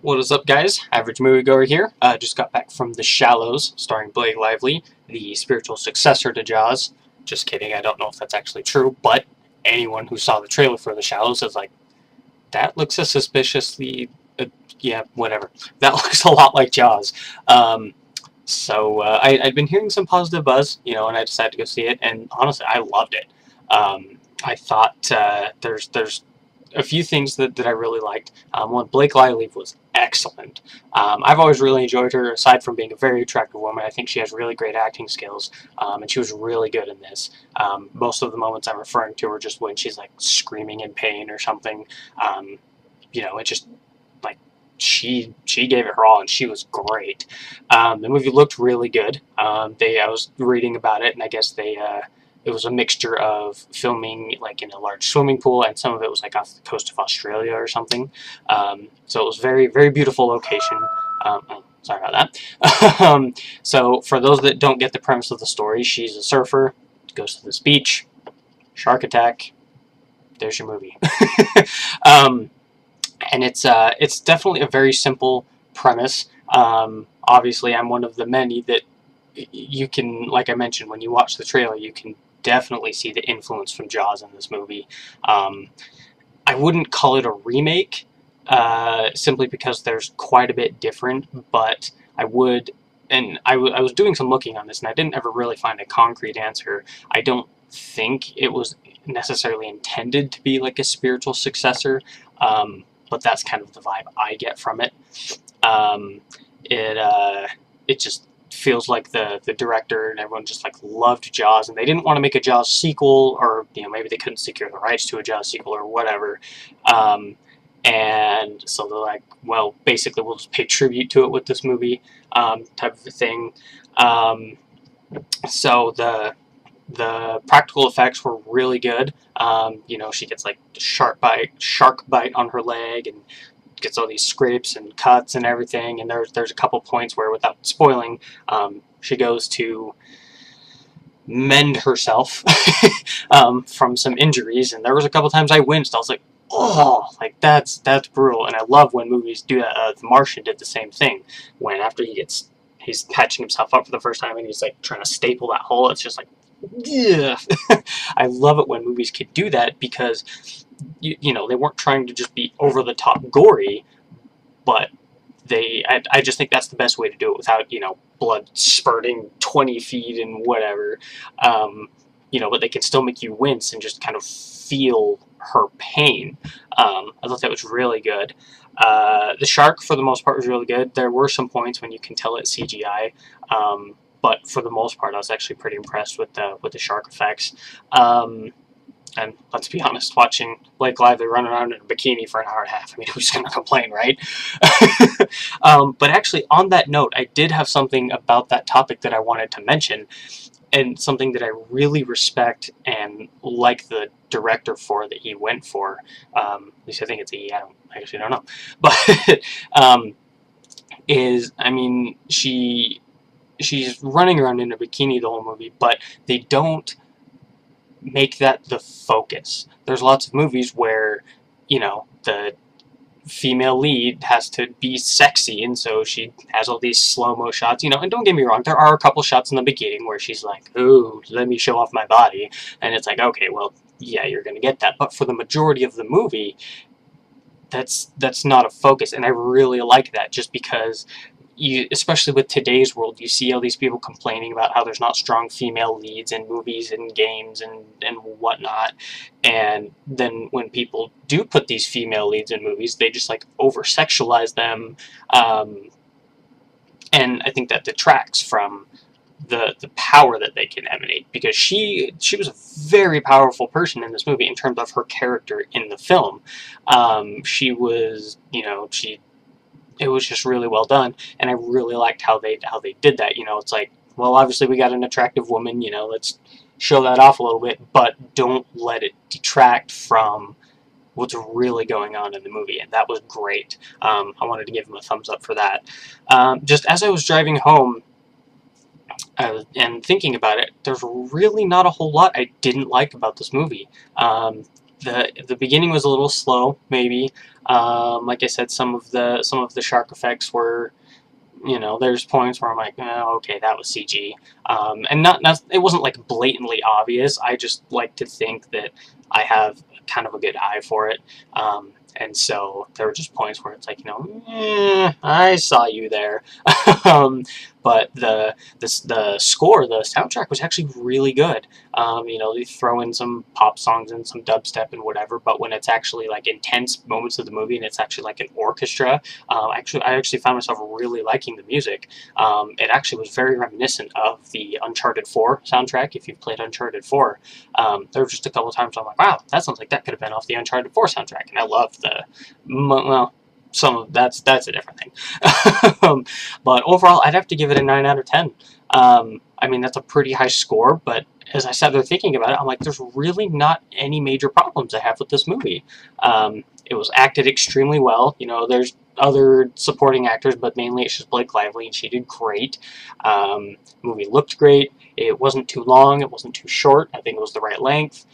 What is up, guys? Average Moviegoer here. Just got back from The Shallows, starring Blake Lively, the spiritual successor to Jaws. Just kidding, I don't know if that's actually true, but anyone who saw the trailer for The Shallows is like, that looks a suspiciously, yeah, whatever. That looks a lot like Jaws. I'd been hearing some positive buzz, and I decided to go see it, and honestly, I loved it. I thought there's a few things that I really liked. One, Blake Lively was excellent. I've always really enjoyed her, aside from being a very attractive woman. I think she has really great acting skills, and she was really good in this. Most of the moments I'm referring to are just when she's like screaming in pain or something. It just like she gave it her all, and she was great. The movie looked really good. I was reading about it, and I guess it was a mixture of filming like in a large swimming pool, and some of it was like off the coast of Australia or something. So it was very, very beautiful location. Sorry about that. So for those that don't get the premise of the story, she's a surfer, goes to this beach, shark attack. There's your movie. And it's definitely a very simple premise. Obviously, I'm one of the many that you can, like I mentioned, when you watch the trailer, you can definitely see the influence from Jaws in this movie. I wouldn't call it a remake, simply because there's quite a bit different, but I would, and I was doing some looking on this, and I didn't ever really find a concrete answer. I don't think it was necessarily intended to be like a spiritual successor, but that's kind of the vibe I get from it. It just feels like the director and everyone just like loved Jaws, and they didn't want to make a Jaws sequel, or maybe they couldn't secure the rights to a Jaws sequel or whatever. And so they're like, well, basically we'll just pay tribute to it with this movie, type of a thing. So the practical effects were really good. She gets like shark bite on her leg, and gets all these scrapes and cuts and everything. And there's a couple points where, without spoiling, she goes to mend herself from some injuries. And there was a couple times I winced. I was like, oh, like that's brutal. And I love when movies do that. The Martian did the same thing, when after he's patching himself up for the first time and he's like trying to staple that hole. It's just like, yeah. I love it when movies could do that, because they weren't trying to just be over the top gory, but I just think that's the best way to do it without blood spurting 20 feet and whatever. But they can still make you wince and just kind of feel her pain. I thought that was really good. The shark, for the most part, was really good. There were some points when you can tell it's CGI, but for the most part, I was actually pretty impressed with the shark effects. And let's be honest, watching Blake Lively run around in a bikini for an hour and a half, I mean, who's going to complain, right? But actually, on that note, I did have something about that topic that I wanted to mention, and something that I really respect and like the director for, that he went for. At least I think it's I actually don't know. But she's running around in a bikini the whole movie, but they don't make that the focus. There's lots of movies where, the female lead has to be sexy, and so she has all these slow-mo shots, and don't get me wrong, there are a couple shots in the beginning where she's like, ooh, let me show off my body, and it's like, okay, well, yeah, you're gonna get that, but for the majority of the movie, that's not a focus, and I really like that, just because especially with today's world, you see all these people complaining about how there's not strong female leads in movies and games and whatnot, and then when people do put these female leads in movies, they just like over-sexualize them, and I think that detracts from the power that they can emanate, because she was a very powerful person in this movie in terms of her character in the film. She was, it was just really well done, and I really liked how they did that. It's like, well, obviously we got an attractive woman, let's show that off a little bit, but don't let it detract from what's really going on in the movie, and that was great. I wanted to give him a thumbs up for that. Just as I was driving home and thinking about it, there's really not a whole lot I didn't like about this movie. the beginning was a little slow, maybe. Like I said, some of the shark effects were, you know, there's points where I'm like, oh, okay, that was CG, and not it wasn't like blatantly obvious. I just like to think that I have kind of a good eye for it, and so there were just points where it's like, you know, I saw you there, um, but the score, the soundtrack was actually really good. You know, they throw in some pop songs and some dubstep and whatever, but when it's actually like intense moments of the movie and it's actually like an orchestra, I actually found myself really liking the music. It actually was very reminiscent of the Uncharted 4 soundtrack. If you've played Uncharted 4, there were just a couple of times I'm like, wow, that sounds like that could have been off the Uncharted 4 soundtrack, and I love the, well, some of that's a different thing. But overall, I'd have to give it a 9 out of 10. I mean, that's a pretty high score, but as I sat there thinking about it, I'm like, there's really not any major problems I have with this movie. It was acted extremely well. You know, there's other supporting actors, but mainly it's just Blake Lively, and she did great. Movie looked great. It wasn't too long. It wasn't too short. I think it was the right length.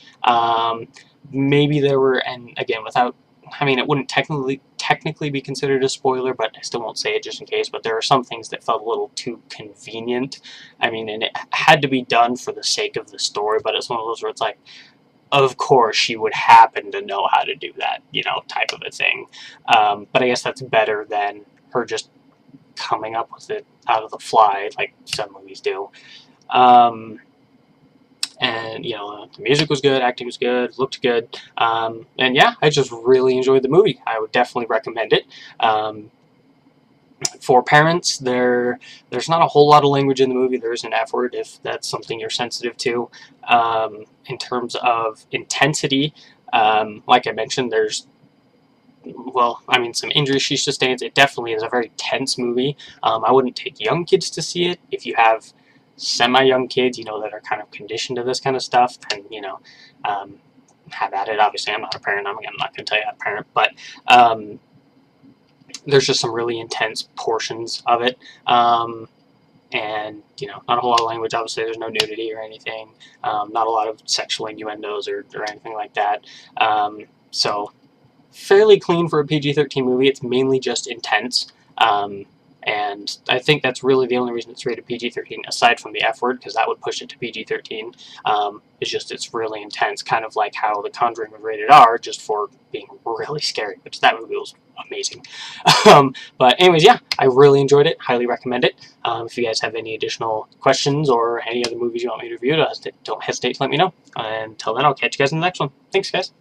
Maybe there were, and again, without, I mean, it wouldn't technically be considered a spoiler, but I still won't say it just in case, but there are some things that felt a little too convenient. I mean, and it had to be done for the sake of the story, but it's one of those where it's like, of course she would happen to know how to do that, you know, type of a thing. But I guess that's better than her just coming up with it out of the fly, like some movies do. And you know, the music was good, acting was good, looked good, and yeah, I just really enjoyed the movie. I would definitely recommend it. For parents, there's not a whole lot of language in the movie. There is an F word if that's something you're sensitive to. In terms of intensity, like I mentioned, there's, well, I mean, some injuries she sustains. It definitely is a very tense movie. I wouldn't take young kids to see it. If you have semi-young kids, you know, that are kind of conditioned to this kind of stuff, then, you know, have at it. Obviously, I'm not a parent. I'm not going to tell you how to parent, but there's just some really intense portions of it. And, you know, not a whole lot of language. Obviously, there's no nudity or anything. Not a lot of sexual innuendos or anything like that. So, fairly clean for a PG-13 movie. It's mainly just intense. And I think that's really the only reason it's rated PG-13, aside from the F word, because that would push it to PG-13. It's just, it's really intense, kind of like how The Conjuring was rated R, just for being really scary, which that movie was amazing. But anyways, yeah, I really enjoyed it. Highly recommend it. If you guys have any additional questions or any other movies you want me to review, don't hesitate to let me know. Until then, I'll catch you guys in the next one. Thanks, guys.